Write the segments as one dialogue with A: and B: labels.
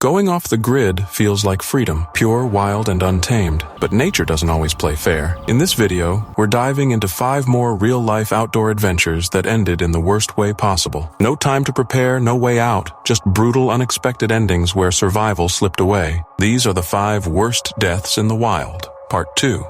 A: Going off the grid feels like freedom, pure, wild, and untamed. But nature doesn't always play fair. In this video, we're diving into 5 more real-life outdoor adventures that ended in the worst way possible. No time to prepare, no way out, just brutal, unexpected endings where survival slipped away. These are the 5 worst deaths in the wild. Part 2.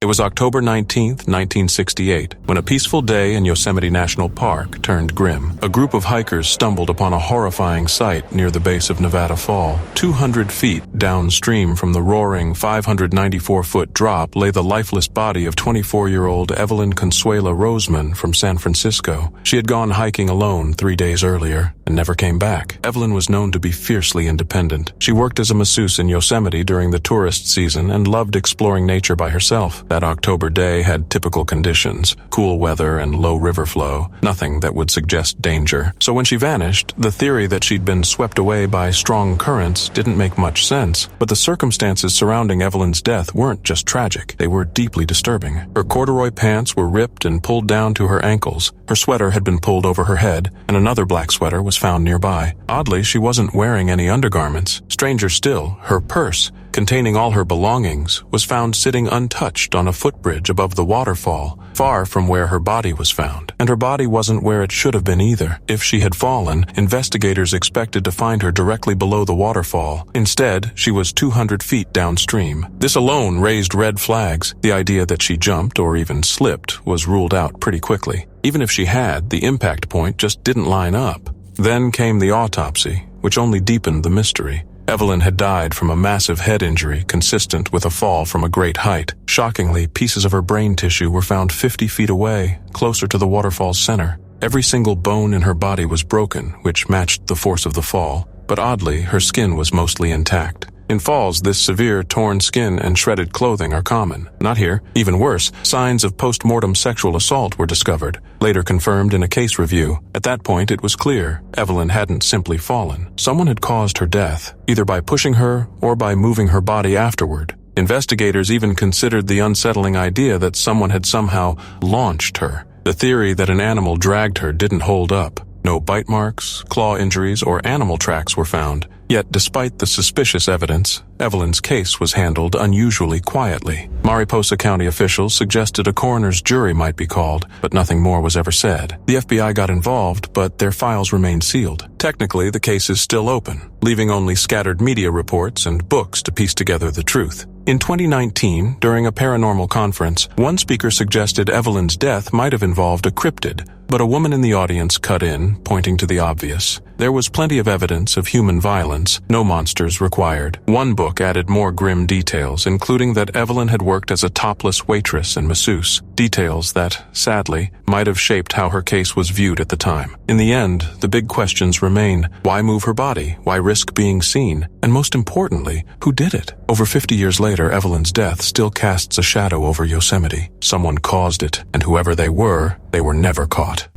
A: It was October 19th, 1968, when a peaceful day in Yosemite National Park turned grim. A group of hikers stumbled upon a horrifying sight near the base of Nevada Fall. 200 feet downstream from the roaring 594-foot drop lay the lifeless body of 24-year-old Evelyn Consuela Roseman from San Francisco. She had gone hiking alone 3 days earlier and never came back. Evelyn was known to be fiercely independent. She worked as a masseuse in Yosemite during the tourist season and loved exploring nature by herself. That October day had typical conditions, cool weather and low river flow, nothing that would suggest danger. So when she vanished, the theory that she'd been swept away by strong currents didn't make much sense. But the circumstances surrounding Evelyn's death weren't just tragic, they were deeply disturbing. Her corduroy pants were ripped and pulled down to her ankles. Her sweater had been pulled over her head, and another black sweater was found nearby. Oddly, she wasn't wearing any undergarments. Stranger still, her purse, containing all her belongings, was found sitting untouched on a footbridge above the waterfall, far from where her body was found. And her body wasn't where it should have been either. If she had fallen, investigators expected to find her directly below the waterfall. Instead, she was 200 feet downstream. This alone raised red flags. The idea that she jumped or even slipped was ruled out pretty quickly. Even if she had, the impact point just didn't line up. Then came the autopsy, which only deepened the mystery. Evelyn had died from a massive head injury consistent with a fall from a great height. Shockingly, pieces of her brain tissue were found 50 feet away, closer to the waterfall's center. Every single bone in her body was broken, which matched the force of the fall, but oddly, her skin was mostly intact. In falls, this severe torn skin and shredded clothing are common. Not here. Even worse, signs of post-mortem sexual assault were discovered, later confirmed in a case review. At that point, it was clear Evelyn hadn't simply fallen. Someone had caused her death, either by pushing her or by moving her body afterward. Investigators even considered the unsettling idea that someone had somehow launched her. The theory that an animal dragged her didn't hold up. No bite marks, claw injuries, or animal tracks were found. Yet, despite the suspicious evidence, Evelyn's case was handled unusually quietly. Mariposa County officials suggested a coroner's jury might be called, but nothing more was ever said. The FBI got involved, but their files remained sealed. Technically, the case is still open, leaving only scattered media reports and books to piece together the truth. In 2019, during a paranormal conference, one speaker suggested Evelyn's death might have involved a cryptid, but a woman in the audience cut in, pointing to the obvious. There was plenty of evidence of human violence, no monsters required. One book added more grim details, including that Evelyn had worked as a topless waitress and masseuse, details that, sadly, might have shaped how her case was viewed at the time. In the end, the big questions remain: why move her body? Why risk being seen? And most importantly, who did it? Over 50 years later, Evelyn's death still casts a shadow over Yosemite. Someone caused it, and whoever they were never caught.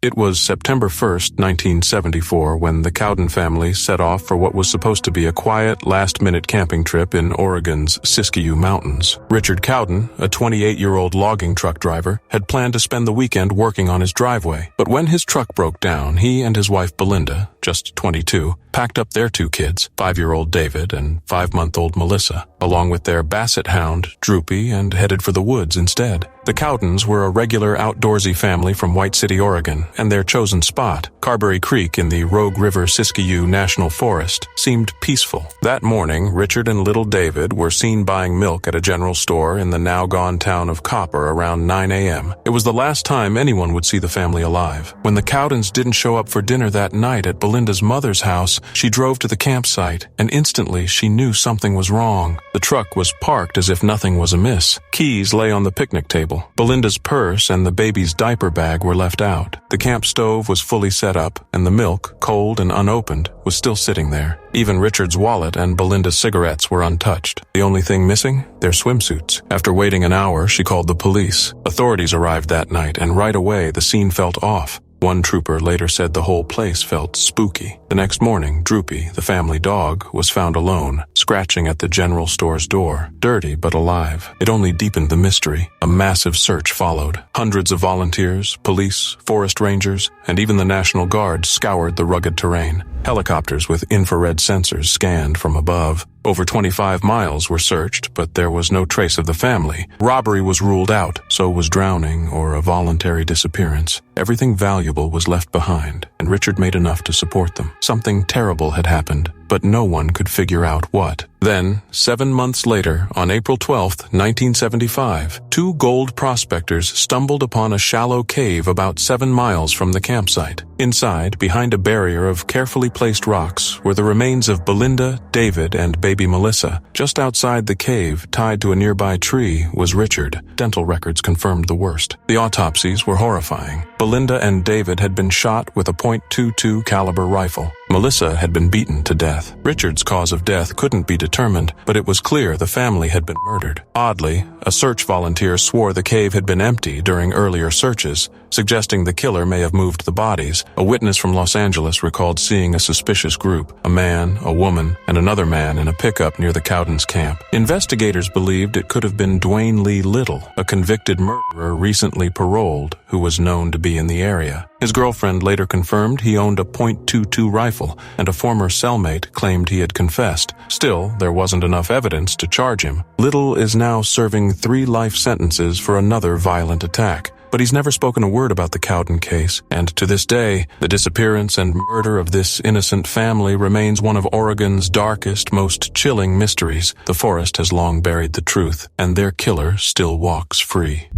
A: It was September 1st, 1974, when the Cowan family set off for what was supposed to be a quiet, last-minute camping trip in Oregon's Siskiyou Mountains. Richard Cowan, a 28-year-old logging truck driver, had planned to spend the weekend working on his driveway. But when his truck broke down, he and his wife Belinda, just 22, packed up their 2 kids, 5-year-old David and 5-month-old Melissa, along with their basset hound, Droopy, and headed for the woods instead. The Cowdens were a regular outdoorsy family from White City, Oregon, and their chosen spot, Carberry Creek in the Rogue River Siskiyou National Forest, seemed peaceful. That morning, Richard and little David were seen buying milk at a general store in the now-gone town of Copper around 9 a.m. It was the last time anyone would see the family alive. When the Cowdens didn't show up for dinner that night at Belinda's mother's house, she drove to the campsite, and instantly she knew something was wrong. The truck was parked as if nothing was amiss. Keys lay on the picnic table. Belinda's purse and the baby's diaper bag were left out. The camp stove was fully set up, and the milk, cold and unopened, was still sitting there. Even Richard's wallet and Belinda's cigarettes were untouched. The only thing missing? Their swimsuits. After waiting an hour, she called the police. Authorities arrived that night, and right away the scene felt off. One trooper later said the whole place felt spooky. The next morning, Droopy, the family dog, was found alone, scratching at the general store's door, dirty but alive. It only deepened the mystery. A massive search followed. Hundreds of volunteers, police, forest rangers, and even the National Guard scoured the rugged terrain. Helicopters with infrared sensors scanned from above. Over 25 miles were searched, but there was no trace of the family. Robbery was ruled out, so was drowning or a voluntary disappearance. Everything valuable was left behind, and Richard made enough to support them. Something terrible had happened, but no one could figure out what. Then, 7 months later, on April 12, 1975, two gold prospectors stumbled upon a shallow cave about 7 miles from the campsite. Inside, behind a barrier of carefully placed rocks, were the remains of Belinda, David, and baby Melissa. Just outside the cave, tied to a nearby tree, was Richard. Dental records confirmed the worst. The autopsies were horrifying. Belinda and David had been shot with a .22 caliber rifle. Melissa had been beaten to death. Richard's cause of death couldn't be determined, but it was clear the family had been murdered. Oddly, a search volunteer swore the cave had been empty during earlier searches, suggesting the killer may have moved the bodies. A witness from Los Angeles recalled seeing a suspicious group, a man, a woman, and another man in a pickup near the Cowdens camp. Investigators believed it could have been Dwayne Lee Little, a convicted murderer recently paroled, who was known to be in the area. His girlfriend later confirmed he owned a .22 rifle, and a former cellmate claimed he had confessed. Still, there wasn't enough evidence to charge him. Little is now serving 3 life sentences for another violent attack. But he's never spoken a word about the Cowden case, and to this day, the disappearance and murder of this innocent family remains one of Oregon's darkest, most chilling mysteries. The forest has long buried the truth, and their killer still walks free.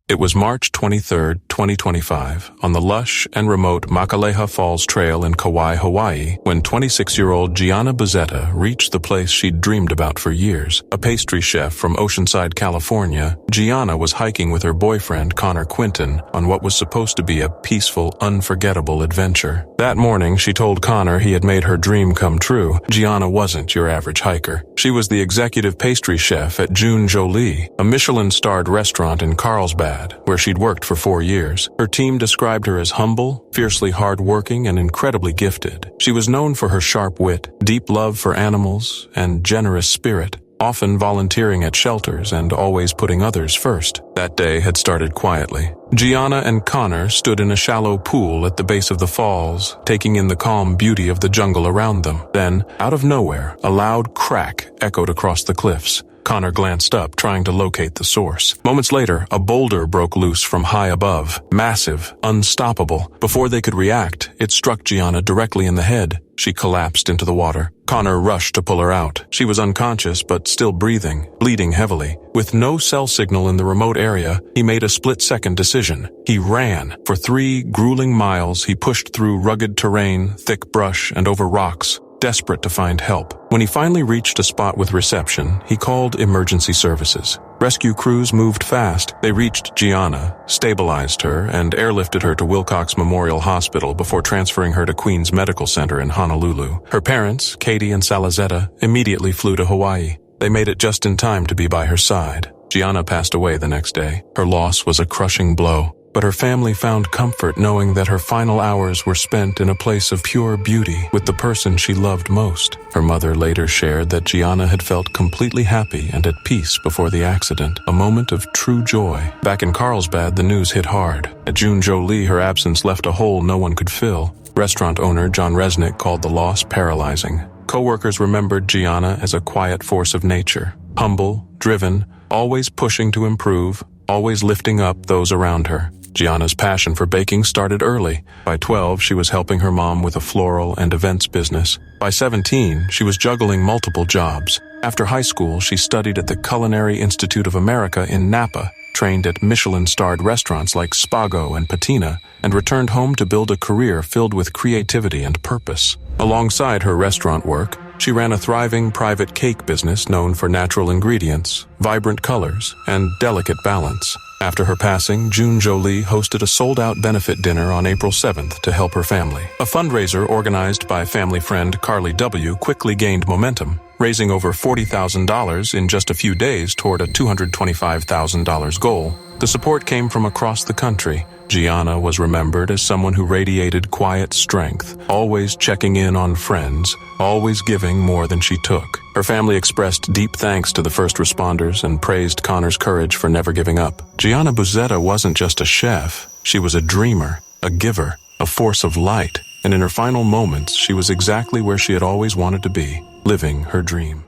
A: It was March 23, 2025, on the lush and remote Makaleha Falls Trail in Kauai, Hawaii, when 26-year-old Giana Bazetta reached the place she'd dreamed about for years. A pastry chef from Oceanside, California, Giana was hiking with her boyfriend, Connor Quinton, on what was supposed to be a peaceful, unforgettable adventure. That morning, she told Connor he had made her dream come true. Giana wasn't your average hiker. She was the executive pastry chef at June Jolie, a Michelin-starred restaurant in Carlsbad, where she'd worked for 4 years. Her team described her as humble, fiercely hard-working, and incredibly gifted. She was known for her sharp wit, deep love for animals, and generous spirit, often volunteering at shelters and always putting others first. That day had started quietly. Giana and Connor stood in a shallow pool at the base of the falls, taking in the calm beauty of the jungle around them. Then, out of nowhere, a loud crack echoed across the cliffs. Connor glanced up, trying to locate the source. Moments later, a boulder broke loose from high above. Massive, unstoppable. Before they could react, it struck Giana directly in the head. She collapsed into the water. Connor rushed to pull her out. She was unconscious but still breathing, bleeding heavily. With no cell signal in the remote area, he made a split-second decision. He ran. For 3 grueling miles, he pushed through rugged terrain, thick brush, and over rocks, desperate to find help. When he finally reached a spot with reception, he called emergency services. Rescue crews moved fast. They reached Giana, stabilized her, and airlifted her to Wilcox Memorial Hospital before transferring her to Queens Medical Center in Honolulu. Her parents, Katie and Salazetta, immediately flew to Hawaii. They made it just in time to be by her side. Giana passed away the next day. Her loss was a crushing blow, but her family found comfort knowing that her final hours were spent in a place of pure beauty with the person she loved most. Her mother later shared that Giana had felt completely happy and at peace before the accident, a moment of true joy. Back in Carlsbad, the news hit hard. At June Jolie, her absence left a hole no one could fill. Restaurant owner John Resnick called the loss paralyzing. Co-workers remembered Giana as a quiet force of nature, humble, driven, always pushing to improve, always lifting up those around her. Giana's passion for baking started early. By 12, she was helping her mom with a floral and events business. By 17, she was juggling multiple jobs. After high school, she studied at the Culinary Institute of America in Napa, trained at Michelin-starred restaurants like Spago and Patina, and returned home to build a career filled with creativity and purpose. Alongside her restaurant work, she ran a thriving private cake business known for natural ingredients, vibrant colors, and delicate balance. After her passing, June Jolie hosted a sold-out benefit dinner on April 7th to help her family. A fundraiser organized by family friend Carly W. quickly gained momentum, raising over $40,000 in just a few days toward a $225,000 goal. The support came from across the country. Giana was remembered as someone who radiated quiet strength, always checking in on friends, always giving more than she took. Her family expressed deep thanks to the first responders and praised Connor's courage for never giving up. Giana Bazetta wasn't just a chef. She was a dreamer, a giver, a force of light. And in her final moments, she was exactly where she had always wanted to be, living her dream.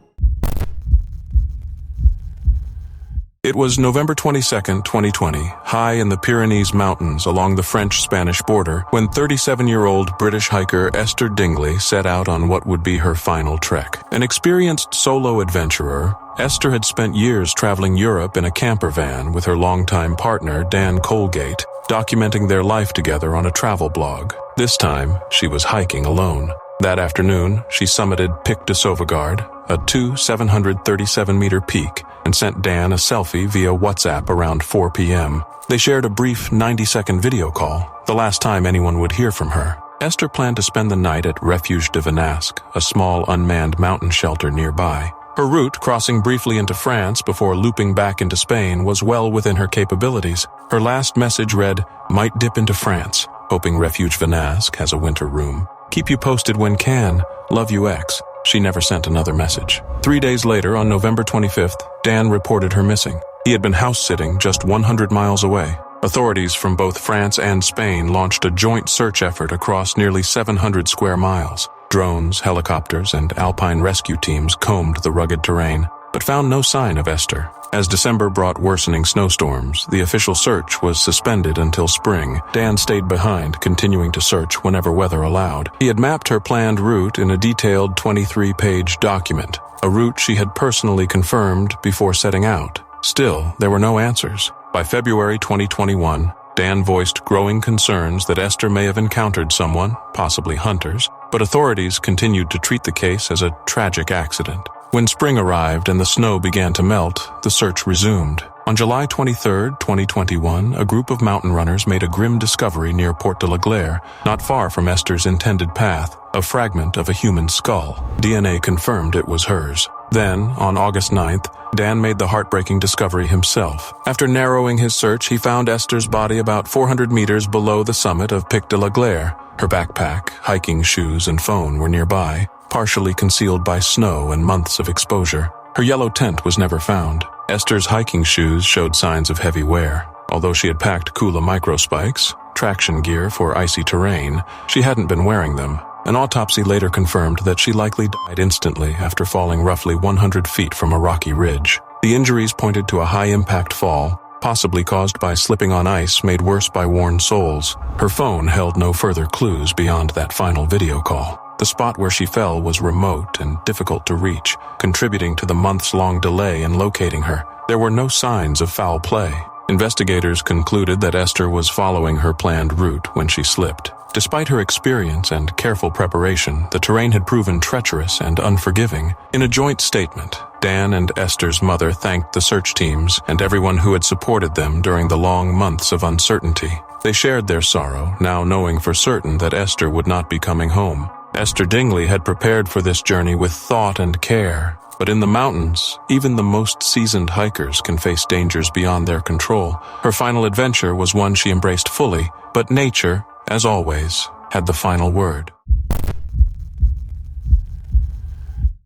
A: It was November 22, 2020, high in the Pyrenees Mountains along the French-Spanish border, when 37-year-old British hiker Esther Dingley set out on what would be her final trek. An experienced solo adventurer, Esther had spent years traveling Europe in a camper van with her longtime partner, Dan Colgate, documenting their life together on a travel blog. This time, she was hiking alone. That afternoon, she summited Pic de Sauvegarde, a 737-meter peak, and sent Dan a selfie via WhatsApp around 4 p.m. They shared a brief 90-second video call, the last time anyone would hear from her. Esther planned to spend the night at Refuge de Venasque, a small unmanned mountain shelter nearby. Her route, crossing briefly into France before looping back into Spain, was well within her capabilities. Her last message read, "Might dip into France, hoping Refuge Venasque has a winter room. Keep you posted when can. Love you, X." She never sent another message. 3 days later, on November 25th, Dan reported her missing. He had been house-sitting just 100 miles away. Authorities from both France and Spain launched a joint search effort across nearly 700 square miles. Drones, helicopters, and alpine rescue teams combed the rugged terrain, but found no sign of Esther. As December brought worsening snowstorms, the official search was suspended until spring. Dan stayed behind, continuing to search whenever weather allowed. He had mapped her planned route in a detailed 23-page document, a route she had personally confirmed before setting out. Still, there were no answers. By February 2021, Dan voiced growing concerns that Esther may have encountered someone, possibly hunters, but authorities continued to treat the case as a tragic accident. When spring arrived and the snow began to melt, the search resumed. On July 23, 2021, a group of mountain runners made a grim discovery near Port de la Glaire, not far from Esther's intended path, a fragment of a human skull. DNA confirmed it was hers. Then, on August 9th, Dan made the heartbreaking discovery himself. After narrowing his search, he found Esther's body about 400 meters below the summit of Pic de la Glaire. Her backpack, hiking shoes, and phone were nearby, partially concealed by snow and months of exposure. Her yellow tent was never found. Esther's hiking shoes showed signs of heavy wear. Although she had packed Kula microspikes, traction gear for icy terrain, she hadn't been wearing them. An autopsy later confirmed that she likely died instantly after falling roughly 100 feet from a rocky ridge. The injuries pointed to a high-impact fall, possibly caused by slipping on ice made worse by worn soles. Her phone held no further clues beyond that final video call. The spot where she fell was remote and difficult to reach, contributing to the months-long delay in locating her. There were no signs of foul play. Investigators concluded that Esther was following her planned route when she slipped. Despite her experience and careful preparation, the terrain had proven treacherous and unforgiving. In a joint statement, Dan and Esther's mother thanked the search teams and everyone who had supported them during the long months of uncertainty. They shared their sorrow, now knowing for certain that Esther would not be coming home. Esther Dingley had prepared for this journey with thought and care. But in the mountains, even the most seasoned hikers can face dangers beyond their control. Her final adventure was one she embraced fully, but nature, as always, had the final word.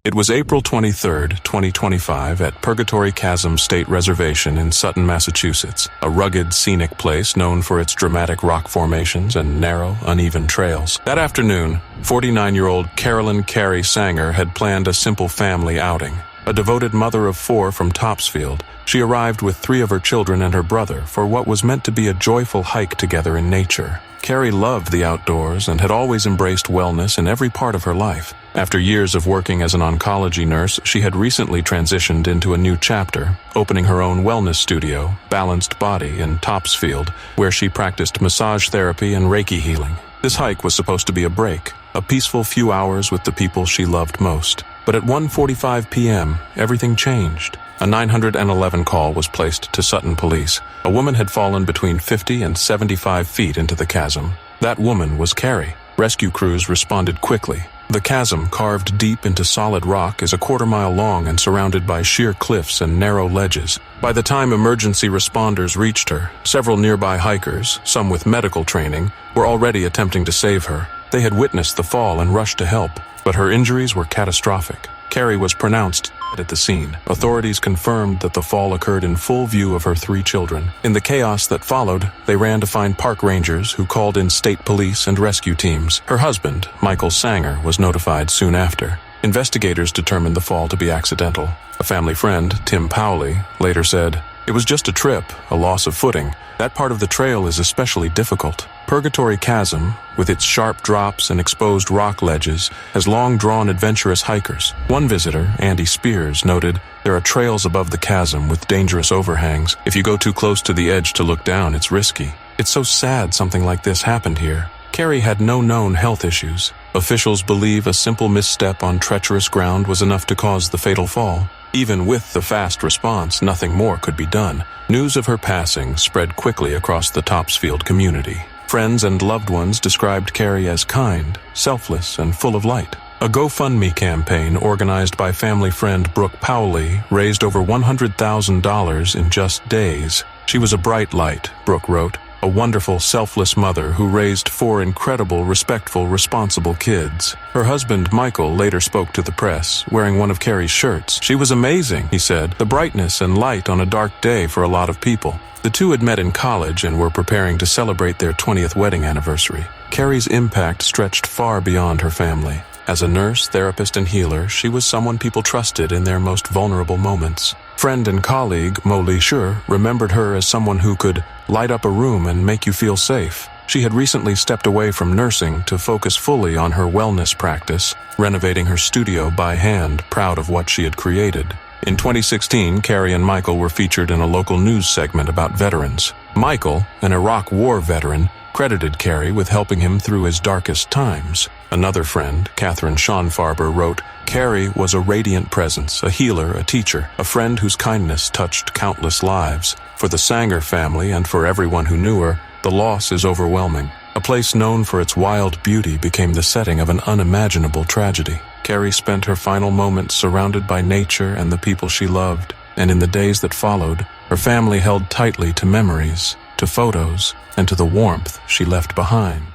A: It was April 23, 2025, at Purgatory Chasm State Reservation in Sutton, Massachusetts, a rugged, scenic place known for its dramatic rock formations and narrow, uneven trails. That afternoon, 49-year-old Carolyn Sanger had planned a simple family outing. A devoted mother of 4 from Topsfield, she arrived with 3 of her children and her brother for what was meant to be a joyful hike together in nature. Carrie loved the outdoors and had always embraced wellness in every part of her life. After years of working as an oncology nurse, she had recently transitioned into a new chapter, opening her own wellness studio, Balanced Body, in Topsfield, where she practiced massage therapy and Reiki healing. This hike was supposed to be a break, a peaceful few hours with the people she loved most. But at 1:45 p.m., everything changed. A 911 call was placed to Sutton police. A woman had fallen between 50 and 75 feet into the chasm. That woman was Carrie. Rescue crews responded quickly. The chasm, carved deep into solid rock, is a quarter-mile long and surrounded by sheer cliffs and narrow ledges. By the time emergency responders reached her, several nearby hikers, some with medical training, were already attempting to save her. They had witnessed the fall and rushed to help, but her injuries were catastrophic. Carrie was pronounced dead at the scene. Authorities confirmed that the fall occurred in full view of her 3 children. In the chaos that followed, they ran to find park rangers who called in state police and rescue teams. Her husband, Michael Sanger, was notified soon after. Investigators determined the fall to be accidental. A family friend, Tim Powley, later said, "It was just a trip, a loss of footing. That part of the trail is especially difficult. Purgatory Chasm, with its sharp drops and exposed rock ledges, has long drawn adventurous hikers." One visitor, Andy Spears, noted, "There are trails above the chasm with dangerous overhangs. If you go too close to the edge to look down, it's risky. It's so sad something like this happened here." Carrie had no known health issues. Officials believe a simple misstep on treacherous ground was enough to cause the fatal fall. Even with the fast response, nothing more could be done. News of her passing spread quickly across the Topsfield community. Friends and loved ones described Carrie as kind, selfless, and full of light. A GoFundMe campaign organized by family friend Brooke Powley raised over $100,000 in just days. "She was a bright light," Brooke wrote, "a wonderful, selfless mother who raised 4 incredible, respectful, responsible kids." Her husband, Michael, later spoke to the press, wearing one of Carrie's shirts. "She was amazing," he said, "the brightness and light on a dark day for a lot of people." The two had met in college and were preparing to celebrate their 20th wedding anniversary. Carrie's impact stretched far beyond her family. As a nurse, therapist, and healer, she was someone people trusted in their most vulnerable moments. Friend and colleague Mo Lee Shur remembered her as someone who could light up a room and make you feel safe. She had recently stepped away from nursing to focus fully on her wellness practice, renovating her studio by hand, proud of what she had created. In 2016, Carrie and Michael were featured in a local news segment about veterans. Michael, an Iraq War veteran, credited Carrie with helping him through his darkest times. Another friend, Catherine Schonfarber, wrote, "Carrie was a radiant presence, a healer, a teacher, a friend whose kindness touched countless lives. For the Sanger family and for everyone who knew her, the loss is overwhelming. A place known for its wild beauty became the setting of an unimaginable tragedy." Carrie spent her final moments surrounded by nature and the people she loved, and in the days that followed, her family held tightly to memories, to photos, and to the warmth she left behind.